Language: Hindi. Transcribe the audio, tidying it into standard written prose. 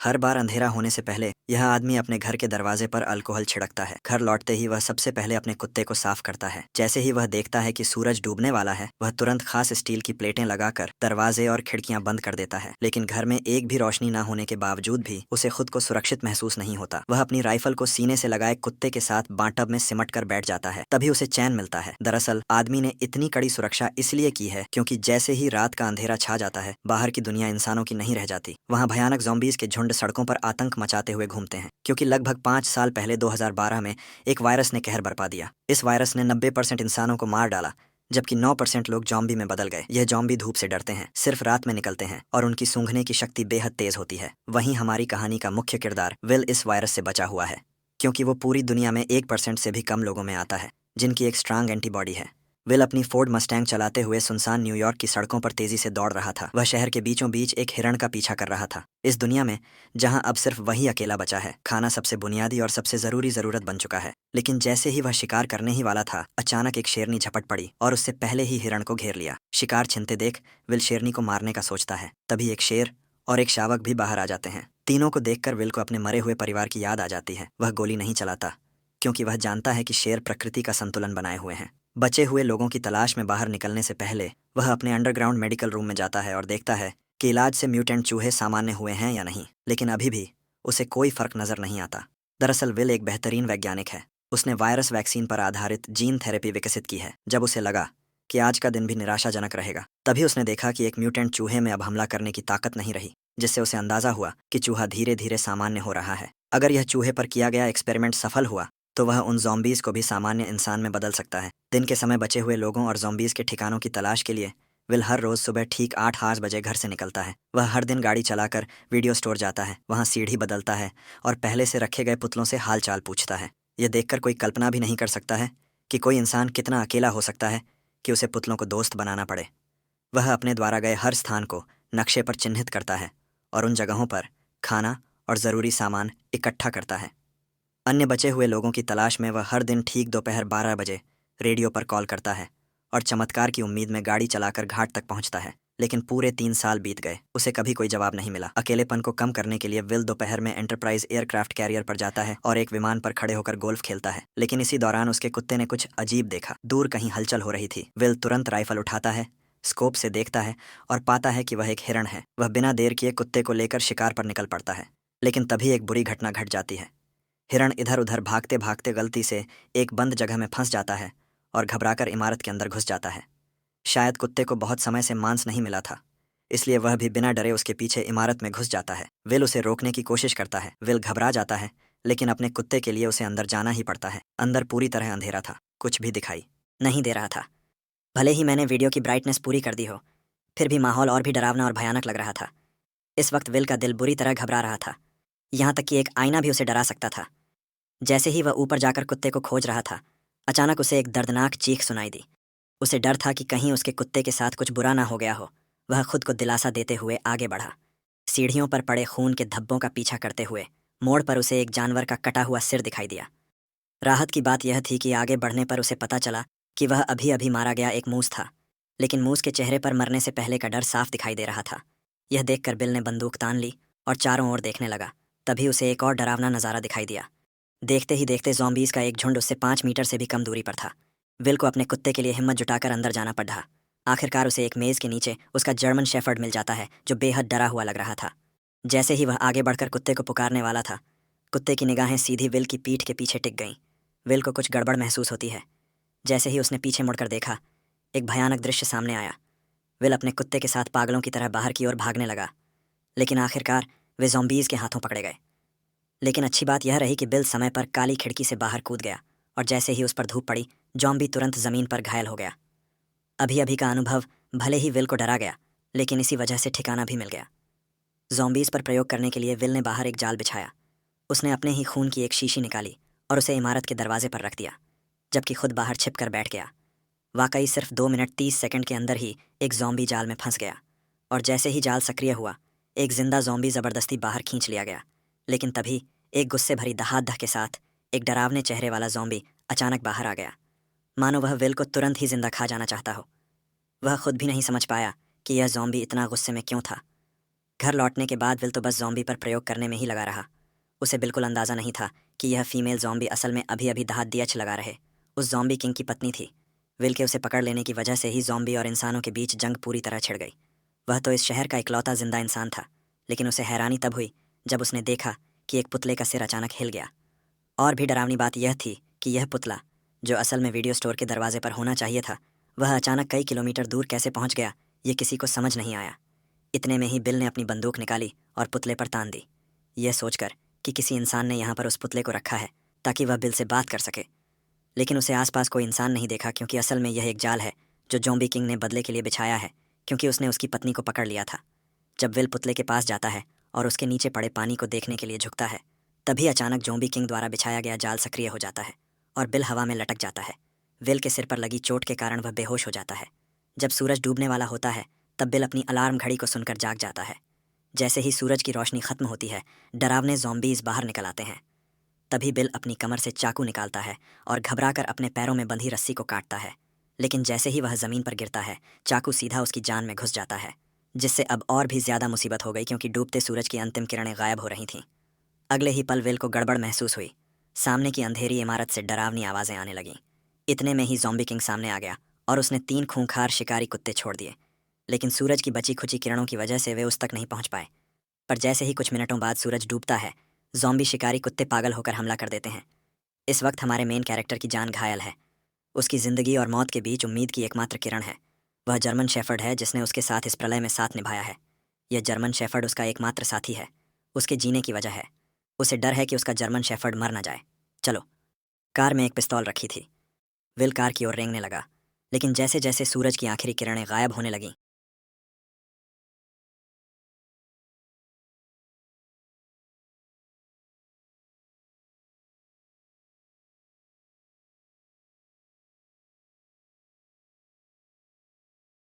हर बार अंधेरा होने से पहले यह आदमी अपने घर के दरवाजे पर अल्कोहल छिड़कता है। घर लौटते ही वह सबसे पहले अपने कुत्ते को साफ करता है। जैसे ही वह देखता है कि सूरज डूबने वाला है, वह तुरंत खास स्टील की प्लेटें लगाकर दरवाजे और खिड़कियां बंद कर देता है। लेकिन घर में एक भी रोशनी न होने के बावजूद भी उसे खुद को सुरक्षित महसूस नहीं होता। वह अपनी राइफल को सीने से लगाए कुत्ते के साथ बाटब में सिमट कर बैठ जाता है। तभी उसे चैन मिलता है। दरअसल आदमी ने इतनी कड़ी सुरक्षा इसलिए की है क्योंकि जैसे ही रात का अंधेरा छा जाता है, बाहर की दुनिया इंसानों की नहीं रह जाती। वहाँ भयानक ज़ॉम्बीज़ के झुंड सड़कों पर आतंक मचाते हुए घूमते हैं, क्योंकि लगभग 5 साल पहले 2012 में एक वायरस ने कहर बरपा दिया। इस वायरस ने 90% इंसानों को मार डाला, जबकि 9% लोग जॉम्बी में बदल गए। यह जॉम्बी धूप से डरते हैं, सिर्फ रात में निकलते हैं और उनकी सूंघने की शक्ति बेहद तेज होती है। वहीं हमारी कहानी का मुख्य किरदार विल इस वायरस से बचा हुआ है, क्योंकि वो पूरी दुनिया में 1% से भी कम लोगों में आता है जिनकी एक स्ट्रांग एंटीबॉडी है। विल अपनी फोर्ड मस्टैंग चलाते हुए सुनसान न्यूयॉर्क की सड़कों पर तेजी से दौड़ रहा था। वह शहर के बीचों बीच एक हिरण का पीछा कर रहा था, इस दुनिया में जहां अब सिर्फ वही अकेला बचा है। खाना सबसे बुनियादी और सबसे ज़रूरी ज़रूरत बन चुका है। लेकिन जैसे ही वह शिकार करने ही वाला था, अचानक एक शेरनी झपट पड़ी और उससे पहले ही हिरण को घेर लिया। शिकार छिनते देख विल शेरनी को मारने का सोचता है। तभी एक शेर और एक शावक भी बाहर आ जाते हैं। तीनों को देखकर विल को अपने मरे हुए परिवार की याद आ जाती है। वह गोली नहीं चलाता, क्योंकि वह जानता है कि शेर प्रकृति का संतुलन बनाए हुए हैं। बचे हुए लोगों की तलाश में बाहर निकलने से पहले वह अपने अंडरग्राउंड मेडिकल रूम में जाता है और देखता है कि इलाज से म्यूटेंट चूहे सामान्य हुए हैं या नहीं। लेकिन अभी भी उसे कोई फर्क नजर नहीं आता। दरअसल विल एक बेहतरीन वैज्ञानिक है। उसने वायरस वैक्सीन पर आधारित जीन थेरेपी विकसित की है। जब उसे लगा कि आज का दिन भी निराशाजनक रहेगा, तभी उसने देखा कि एक म्यूटेंट चूहे में अब हमला करने की ताकत नहीं रही, जिससे उसे अंदाजा हुआ कि चूहा धीरे धीरे सामान्य हो रहा है। अगर यह चूहे पर किया गया एक्सपेरिमेंट सफल हुआ तो वह उन ज़ॉम्बीज़ को भी सामान्य इंसान में बदल सकता है। दिन के समय बचे हुए लोगों और ज़ॉम्बीज़ के ठिकानों की तलाश के लिए विल हर रोज़ सुबह ठीक 8 बजे घर से निकलता है। वह हर दिन गाड़ी चलाकर वीडियो स्टोर जाता है, वहाँ सीढ़ी बदलता है और पहले से रखे गए पुतलों से हाल चाल पूछता है। यह देखकर कोई कल्पना भी नहीं कर सकता है कि कोई इंसान कितना अकेला हो सकता है कि उसे पुतलों को दोस्त बनाना पड़े। वह अपने द्वारा गए हर स्थान को नक्शे पर चिन्हित करता है और उन जगहों पर खाना और ज़रूरी सामान इकट्ठा करता है। अन्य बचे हुए लोगों की तलाश में वह हर दिन ठीक दोपहर 12 बजे रेडियो पर कॉल करता है और चमत्कार की उम्मीद में गाड़ी चलाकर घाट तक पहुंचता है। लेकिन पूरे 3 साल बीत गए, उसे कभी कोई जवाब नहीं मिला। अकेलेपन को कम करने के लिए विल दोपहर में एंटरप्राइज एयरक्राफ्ट कैरियर पर जाता है और एक विमान पर खड़े होकर गोल्फ खेलता है। लेकिन इसी दौरान उसके कुत्ते ने कुछ अजीब देखा। दूर कहीं हलचल हो रही थी। विल तुरंत राइफल उठाता है, स्कोप से देखता है और पाता है कि वह एक हिरण है। वह बिना देर किए कुत्ते को लेकर शिकार पर निकल पड़ता है। लेकिन तभी एक बुरी घटना घट जाती है। हिरण इधर उधर भागते भागते गलती से एक बंद जगह में फंस जाता है और घबराकर इमारत के अंदर घुस जाता है। शायद कुत्ते को बहुत समय से मांस नहीं मिला था, इसलिए वह भी बिना डरे उसके पीछे इमारत में घुस जाता है। विल उसे रोकने की कोशिश करता है। विल घबरा जाता है, लेकिन अपने कुत्ते के लिए उसे अंदर जाना ही पड़ता है। अंदर पूरी तरह अंधेरा था, कुछ भी दिखाई नहीं दे रहा था। भले ही मैंने वीडियो की ब्राइटनेस पूरी कर दी हो, फिर भी माहौल और भी डरावना और भयानक लग रहा था। इस वक्त विल का दिल बुरी तरह घबरा रहा था, यहाँ तक कि एक आईना भी उसे डरा सकता था। जैसे ही वह ऊपर जाकर कुत्ते को खोज रहा था, अचानक उसे एक दर्दनाक चीख सुनाई दी। उसे डर था कि कहीं उसके कुत्ते के साथ कुछ बुरा ना हो गया हो। वह खुद को दिलासा देते हुए आगे बढ़ा, सीढ़ियों पर पड़े खून के धब्बों का पीछा करते हुए। मोड़ पर उसे एक जानवर का कटा हुआ सिर दिखाई दिया। राहत की बात यह थी कि आगे बढ़ने पर उसे पता चला कि वह अभी अभी मारा गया एक मूस था। लेकिन मूस के चेहरे पर मरने से पहले का डर साफ दिखाई दे रहा था। यह देखकर बिल ने बंदूक तान ली और चारों ओर देखने लगा। तभी उसे एक और डरावना नज़ारा दिखाई दिया। देखते ही देखते ज़ॉम्बीज़ का एक झुंड उससे 5 मीटर से भी कम दूरी पर था। विल को अपने कुत्ते के लिए हिम्मत जुटाकर अंदर जाना पड़ा। आखिरकार उसे एक मेज़ के नीचे उसका जर्मन शेफर्ड मिल जाता है, जो बेहद डरा हुआ लग रहा था। जैसे ही वह आगे बढ़कर कुत्ते को पुकारने वाला था, कुत्ते की निगाहें सीधी विल की पीठ के पीछे टिक गईं। विल को कुछ गड़बड़ महसूस होती है। जैसे ही उसने पीछे मुड़कर देखा, एक भयानक दृश्य सामने आया। विल अपने कुत्ते के साथ पागलों की तरह बाहर की ओर भागने लगा, लेकिन आखिरकार वे ज़ॉम्बीज़ के हाथों पकड़े गए। लेकिन अच्छी बात यह रही कि बिल समय पर काली खिड़की से बाहर कूद गया और जैसे ही उस पर धूप पड़ी, जॉम्बी तुरंत ज़मीन पर घायल हो गया। अभी अभी का अनुभव भले ही विल को डरा गया, लेकिन इसी वजह से ठिकाना भी मिल गया। ज़ॉम्बीज़ पर प्रयोग करने के लिए विल ने बाहर एक जाल बिछाया। उसने अपने ही खून की एक शीशी निकाली और उसे इमारत के दरवाजे पर रख दिया, जबकि खुद बाहर छिप कर बैठ गया। वाकई सिर्फ 2 मिनट 30 सेकंड के अंदर ही एक ज़ॉम्बी जाल में फंस गया और जैसे ही जाल सक्रिय हुआ, एक जिंदा ज़ॉम्बी ज़बरदस्ती बाहर खींच लिया गया। लेकिन तभी एक गुस्से भरी दहाड़ के साथ एक डरावने चेहरे वाला ज़ॉम्बी अचानक बाहर आ गया, मानो वह विल को तुरंत ही जिंदा खा जाना चाहता हो। वह खुद भी नहीं समझ पाया कि यह ज़ॉम्बी इतना गुस्से में क्यों था। घर लौटने के बाद विल तो बस जॉम्बी पर प्रयोग करने में ही लगा रहा। उसे बिल्कुल अंदाज़ा नहीं था कि यह फीमेल जॉम्बी असल में अभी अभी दहाड़ दियच लगा रहे उस जॉम्बी किंग की पत्नी थी। विल के उसे पकड़ लेने की वजह से ही जॉम्बी और इंसानों के बीच जंग पूरी तरह छिड़ गई। वह तो इस शहर का इकलौता जिंदा इंसान था, लेकिन उसे हैरानी तब हुई जब उसने देखा कि एक पुतले का सिर अचानक हिल गया। और भी डरावनी बात यह थी कि यह पुतला, जो असल में वीडियो स्टोर के दरवाजे पर होना चाहिए था, वह अचानक कई किलोमीटर दूर कैसे पहुंच गया ये किसी को समझ नहीं आया। इतने में ही बिल ने अपनी बंदूक निकाली और पुतले पर तान दी, यह सोचकर कि किसी इंसान ने यहाँ पर उस पुतले को रखा है ताकि वह बिल से बात कर सके। लेकिन उसे आसपास कोई इंसान नहीं देखा, क्योंकि असल में यह एक जाल है जो ज़ॉम्बी किंग ने बदले के लिए बिछाया है, क्योंकि उसने उसकी पत्नी को पकड़ लिया था। जब विल पुतले के पास जाता है और उसके नीचे पड़े पानी को देखने के लिए झुकता है, तभी अचानक ज़ॉम्बी किंग द्वारा बिछाया गया जाल सक्रिय हो जाता है और बिल हवा में लटक जाता है। विल के सिर पर लगी चोट के कारण वह बेहोश हो जाता है। जब सूरज डूबने वाला होता है तब बिल अपनी अलार्म घड़ी को सुनकर जाग जाता है। जैसे ही सूरज की रोशनी खत्म होती है, डरावने ज़ॉम्बीज़ बाहर निकल आते हैं। तभी बिल अपनी कमर से चाकू निकालता है और घबराकर अपने पैरों में बंधी रस्सी को काटता है। लेकिन जैसे ही वह ज़मीन पर गिरता है, चाकू सीधा उसकी जान में घुस जाता है, जिससे अब और भी ज़्यादा मुसीबत हो गई, क्योंकि डूबते सूरज की अंतिम किरणें गायब हो रही थीं। अगले ही पल विल को गड़बड़ महसूस हुई। सामने की अंधेरी इमारत से डरावनी आवाज़ें आने लगीं। इतने में ही ज़ॉम्बी किंग सामने आ गया और उसने 3 खूंखार शिकारी कुत्ते छोड़ दिए। लेकिन सूरज की बची खुची किरणों की वजह से वे उस तक नहीं पहुंच पाए। पर जैसे ही कुछ मिनटों बाद सूरज डूबता है, ज़ॉम्बी शिकारी कुत्ते पागल होकर हमला कर देते हैं। इस वक्त हमारे मेन कैरेक्टर की जान घायल है। उसकी ज़िंदगी और मौत के बीच उम्मीद की एकमात्र किरण है। वह जर्मन शेफर्ड है जिसने उसके साथ इस प्रलय में साथ निभाया है। यह जर्मन शेफर्ड उसका एकमात्र साथी है, उसके जीने की वजह है। उसे डर है कि उसका जर्मन शेफर्ड मर न जाए। चलो। कार में एक पिस्तौल रखी थी। विल कार की ओर रेंगने लगा, लेकिन जैसे जैसे सूरज की आखिरी किरणें गायब होने लगीं,